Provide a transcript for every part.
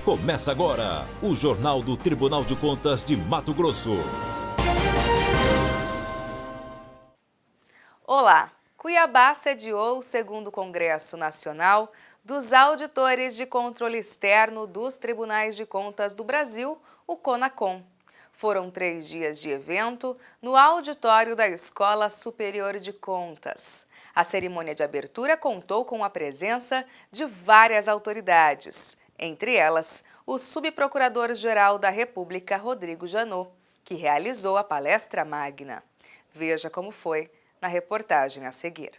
Começa agora o Jornal do Tribunal de Contas de Mato Grosso. Olá! Cuiabá sediou o 2º Congresso Nacional dos Auditores de Controle Externo dos Tribunais de Contas do Brasil, o CONACON. Foram 3 dias de evento no auditório da Escola Superior de Contas. A cerimônia de abertura contou com a presença de várias autoridades, entre elas o Subprocurador-Geral da República, Rodrigo Janot, que realizou a palestra magna. Veja como foi na reportagem a seguir.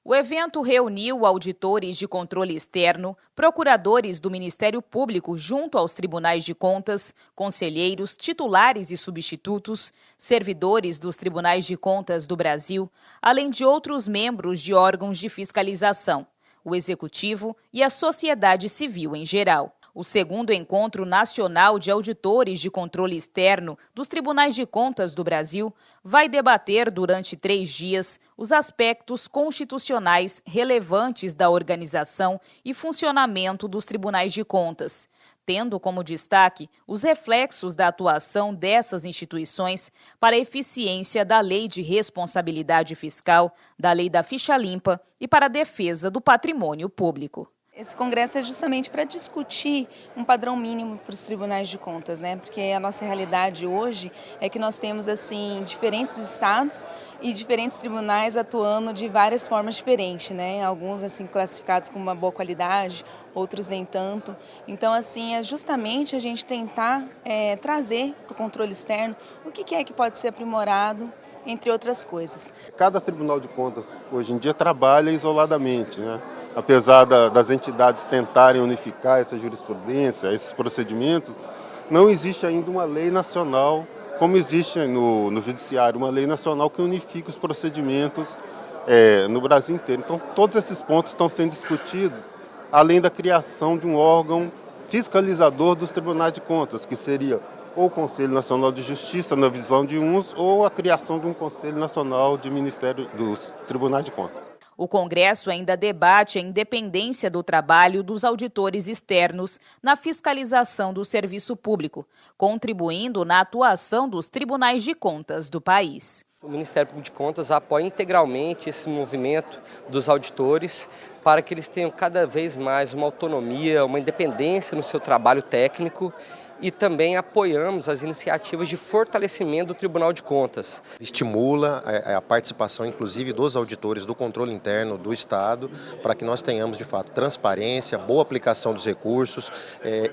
O evento reuniu auditores de controle externo, procuradores do Ministério Público junto aos tribunais de contas, conselheiros, titulares e substitutos, servidores dos tribunais de contas do Brasil, além de outros membros de órgãos de fiscalização, o executivo e a sociedade civil em geral. O 2º Encontro Nacional de Auditores de Controle Externo dos Tribunais de Contas do Brasil vai debater durante 3 dias os aspectos constitucionais relevantes da organização e funcionamento dos tribunais de contas, tendo como destaque os reflexos da atuação dessas instituições para a eficiência da Lei de Responsabilidade Fiscal, da Lei da Ficha Limpa e para a defesa do patrimônio público. Esse congresso é justamente para discutir um padrão mínimo para os tribunais de contas, né? Porque a nossa realidade hoje é que nós temos assim diferentes estados e diferentes tribunais atuando de várias formas diferentes, né? Alguns assim classificados com uma boa qualidade, outros nem tanto. Então assim é justamente a gente tentar trazer para o controle externo o que é que pode ser aprimorado, entre outras coisas. Cada tribunal de contas hoje em dia trabalha isoladamente, né? Apesar das entidades tentarem unificar essa jurisprudência, esses procedimentos, não existe ainda uma lei nacional, como existe no judiciário, uma lei nacional que unifique os procedimentos no Brasil inteiro. Então todos esses pontos estão sendo discutidos, além da criação de um órgão fiscalizador dos tribunais de contas, que seria ou o Conselho Nacional de Justiça, na visão de uns, ou a criação de um Conselho Nacional de Ministério dos Tribunais de Contas. O Congresso ainda debate a independência do trabalho dos auditores externos na fiscalização do serviço público, contribuindo na atuação dos tribunais de contas do país. O Ministério Público de Contas apoia integralmente esse movimento dos auditores para que eles tenham cada vez mais uma autonomia, uma independência no seu trabalho técnico. E também apoiamos as iniciativas de fortalecimento do Tribunal de Contas. Estimula a participação, inclusive, dos auditores do controle interno do Estado, para que nós tenhamos, de fato, transparência, boa aplicação dos recursos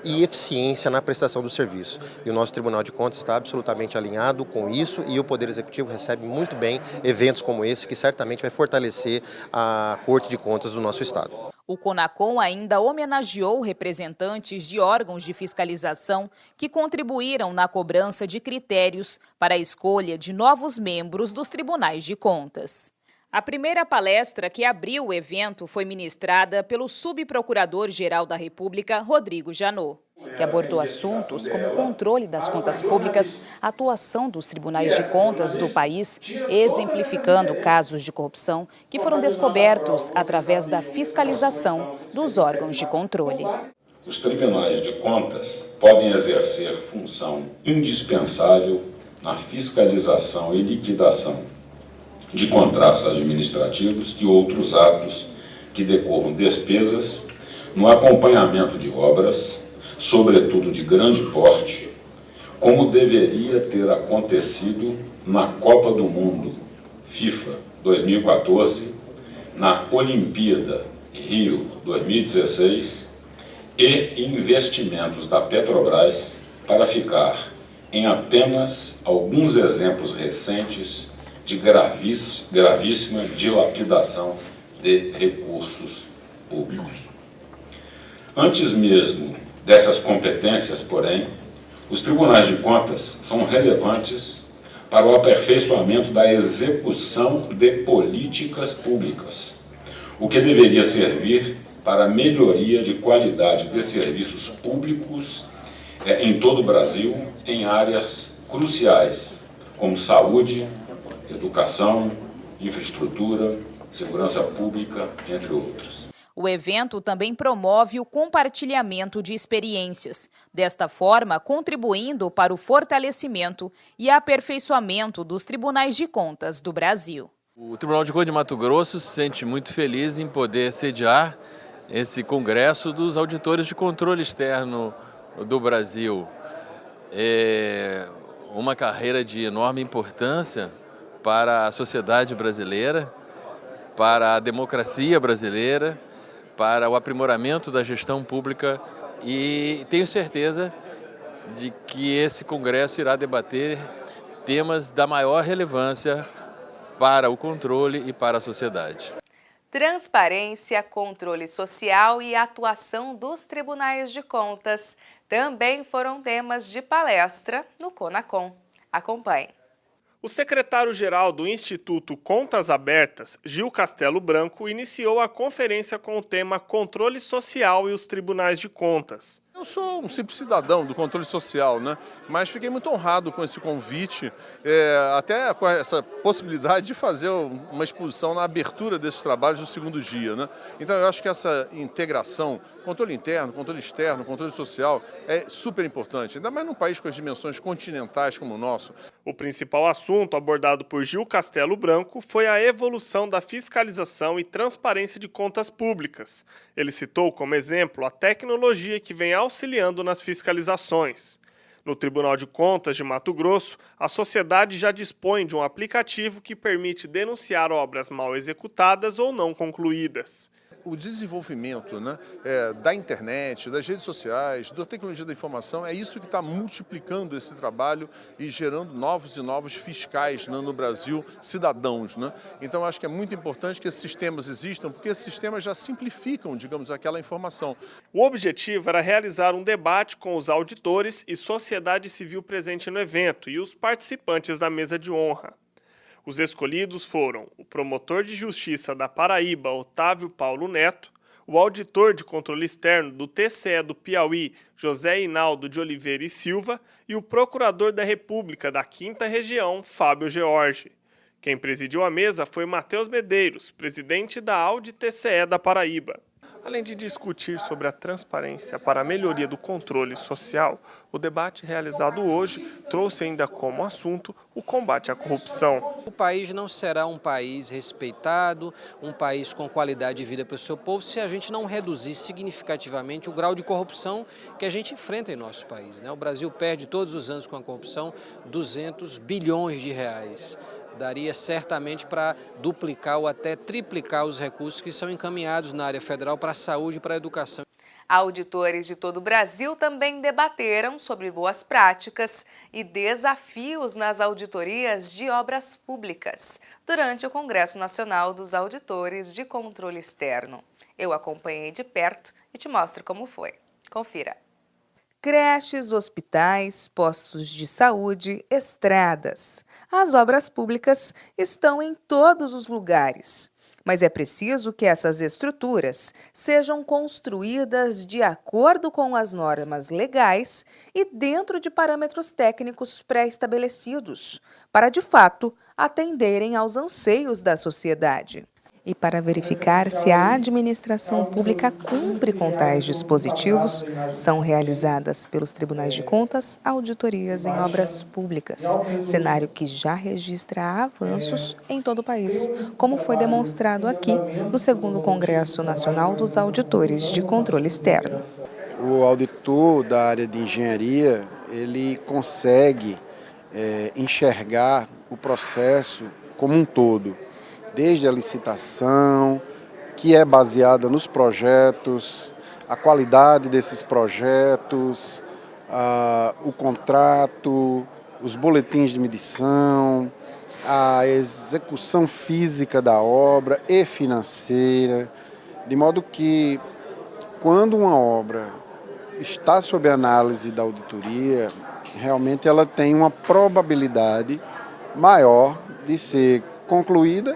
e eficiência na prestação do serviço. E o nosso Tribunal de Contas está absolutamente alinhado com isso e o Poder Executivo recebe muito bem eventos como esse, que certamente vai fortalecer a Corte de Contas do nosso Estado. O CONACON ainda homenageou representantes de órgãos de fiscalização que contribuíram na cobrança de critérios para a escolha de novos membros dos tribunais de contas. A primeira palestra que abriu o evento foi ministrada pelo Subprocurador-Geral da República, Rodrigo Janot, que abordou assuntos como o controle das contas públicas, a atuação dos tribunais de contas do país, exemplificando casos de corrupção que foram descobertos através da fiscalização dos órgãos de controle. Os tribunais de contas podem exercer função indispensável na fiscalização e liquidação de contratos administrativos e outros atos que decorram despesas no acompanhamento de obras, sobretudo de grande porte, como deveria ter acontecido na Copa do Mundo FIFA 2014, na Olimpíada Rio 2016 e investimentos da Petrobras, para ficar em apenas alguns exemplos recentes de gravíssima dilapidação de recursos públicos. Antes mesmo dessas competências, porém, os tribunais de contas são relevantes para o aperfeiçoamento da execução de políticas públicas, o que deveria servir para a melhoria de qualidade de serviços públicos em todo o Brasil, em áreas cruciais, como saúde, educação, infraestrutura, segurança pública, entre outras. O evento também promove o compartilhamento de experiências, desta forma contribuindo para o fortalecimento e aperfeiçoamento dos tribunais de contas do Brasil. O Tribunal de Contas de Mato Grosso se sente muito feliz em poder sediar esse congresso dos auditores de controle externo do Brasil. É uma carreira de enorme importância para a sociedade brasileira, para a democracia brasileira, para o aprimoramento da gestão pública, e tenho certeza de que esse congresso irá debater temas da maior relevância para o controle e para a sociedade. Transparência, controle social e atuação dos tribunais de contas também foram temas de palestra no CONACOM. Acompanhe. O secretário-geral do Instituto Contas Abertas, Gil Castelo Branco, iniciou a conferência com o tema Controle Social e os Tribunais de Contas. Eu sou um simples cidadão do controle social, né? Mas fiquei muito honrado com esse convite, até com essa possibilidade de fazer uma exposição na abertura desses trabalhos do segundo dia, né? Então eu acho que essa integração, controle interno, controle externo, controle social, é super importante, ainda mais num país com as dimensões continentais como o nosso. O principal assunto abordado por Gil Castelo Branco foi a evolução da fiscalização e transparência de contas públicas. Ele citou como exemplo a tecnologia que vem auxiliando nas fiscalizações. No Tribunal de Contas de Mato Grosso, a sociedade já dispõe de um aplicativo que permite denunciar obras mal executadas ou não concluídas. O desenvolvimento, né, da internet, das redes sociais, da tecnologia da informação, é isso que está multiplicando esse trabalho e gerando novos e novos fiscais, né, no Brasil, cidadãos, né? Então acho que é muito importante que esses sistemas existam, porque esses sistemas já simplificam, digamos, aquela informação. O objetivo era realizar um debate com os auditores e sociedade civil presente no evento e os participantes da mesa de honra. Os escolhidos foram o promotor de justiça da Paraíba, Otávio Paulo Neto, o auditor de controle externo do TCE do Piauí, José Hinaldo de Oliveira e Silva, e o procurador da República da 5ª Região, Fábio George. Quem presidiu a mesa foi Matheus Medeiros, presidente da Audi TCE da Paraíba. Além de discutir sobre a transparência para a melhoria do controle social, o debate realizado hoje trouxe ainda como assunto o combate à corrupção. O país não será um país respeitado, um país com qualidade de vida para o seu povo, se a gente não reduzir significativamente o grau de corrupção que a gente enfrenta em nosso país, né? O Brasil perde todos os anos com a corrupção 200 bilhões de reais. Daria certamente para duplicar ou até triplicar os recursos que são encaminhados na área federal para a saúde e para a educação. Auditores de todo o Brasil também debateram sobre boas práticas e desafios nas auditorias de obras públicas durante o Congresso Nacional dos Auditores de Controle Externo. Eu acompanhei de perto e te mostro como foi. Confira. Creches, hospitais, postos de saúde, estradas. As obras públicas estão em todos os lugares. Mas é preciso que essas estruturas sejam construídas de acordo com as normas legais e dentro de parâmetros técnicos pré-estabelecidos, para, de fato, atenderem aos anseios da sociedade. E para verificar se a administração pública cumpre com tais dispositivos, são realizadas pelos tribunais de contas auditorias em obras públicas, cenário que já registra avanços em todo o país, como foi demonstrado aqui no 2º Congresso Nacional dos Auditores de Controle Externo. O auditor da área de engenharia, ele consegue enxergar o processo como um todo, desde a licitação, que é baseada nos projetos, a qualidade desses projetos, o contrato, os boletins de medição, a execução física da obra e financeira, de modo que, quando uma obra está sob análise da auditoria, realmente ela tem uma probabilidade maior de ser concluída.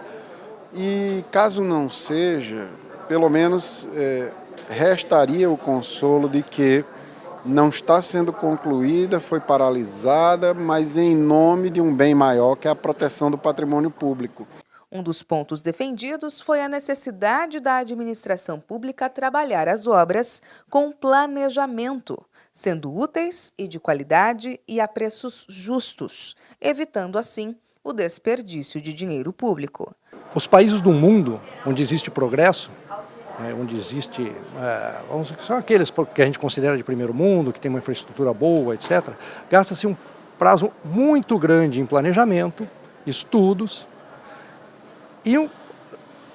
E caso não seja, pelo menos restaria o consolo de que não está sendo concluída, foi paralisada, mas em nome de um bem maior, que é a proteção do patrimônio público. Um dos pontos defendidos foi a necessidade da administração pública trabalhar as obras com planejamento, sendo úteis e de qualidade e a preços justos, evitando assim o desperdício de dinheiro público. Os países do mundo onde existe progresso, onde existe, são aqueles que a gente considera de primeiro mundo, que tem uma infraestrutura boa, etc., gasta-se um prazo muito grande em planejamento, estudos, e,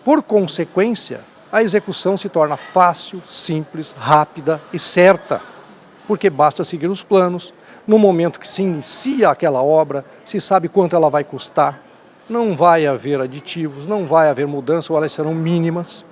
por consequência, a execução se torna fácil, simples, rápida e certa, porque basta seguir os planos. No momento que se inicia aquela obra, se sabe quanto ela vai custar, não vai haver aditivos, não vai haver mudança ou elas serão mínimas.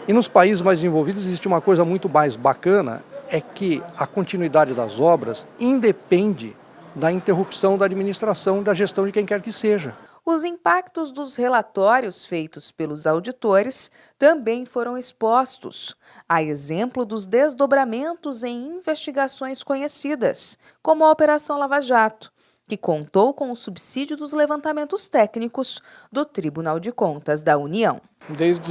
E nos países mais desenvolvidos existe uma coisa muito mais bacana, é que a continuidade das obras independe da interrupção da administração e da gestão de quem quer que seja. Os impactos dos relatórios feitos pelos auditores também foram expostos, a exemplo dos desdobramentos em investigações conhecidas, como a Operação Lava Jato, que contou com o subsídio dos levantamentos técnicos do Tribunal de Contas da União. Desde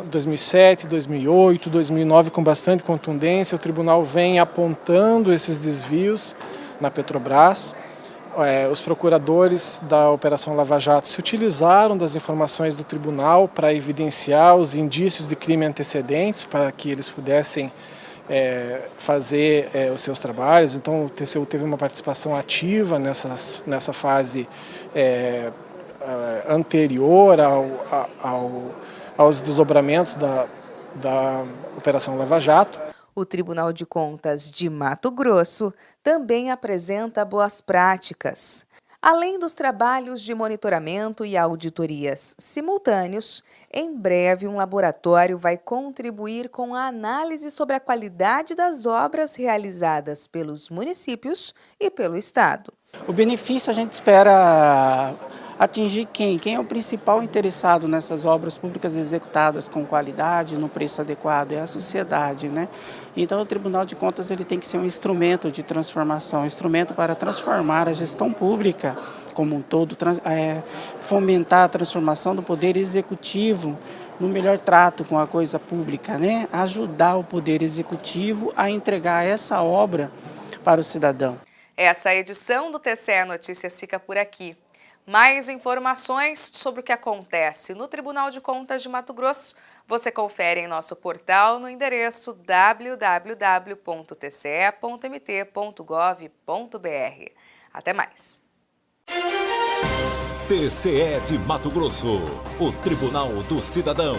2007, 2008, 2009, com bastante contundência, o tribunal vem apontando esses desvios na Petrobras. Os procuradores da Operação Lava Jato se utilizaram das informações do tribunal para evidenciar os indícios de crime antecedentes, para que eles pudessem fazer os seus trabalhos. Então o TCU teve uma participação ativa nessa fase anterior aos desdobramentos da Operação Lava Jato. O Tribunal de Contas de Mato Grosso também apresenta boas práticas. Além dos trabalhos de monitoramento e auditorias simultâneos, em breve um laboratório vai contribuir com a análise sobre a qualidade das obras realizadas pelos municípios e pelo Estado. O benefício a gente espera atingir quem? Quem é o principal interessado nessas obras públicas executadas com qualidade, no preço adequado? É a sociedade, né? Então o Tribunal de Contas ele tem que ser um instrumento de transformação, um instrumento para transformar a gestão pública como um todo, fomentar a transformação do poder executivo no melhor trato com a coisa pública, né? Ajudar o poder executivo a entregar essa obra para o cidadão. Essa edição do TCE Notícias fica por aqui. Mais informações sobre o que acontece no Tribunal de Contas de Mato Grosso você confere em nosso portal no endereço www.tce.mt.gov.br. Até mais! TCE de Mato Grosso, o Tribunal do Cidadão.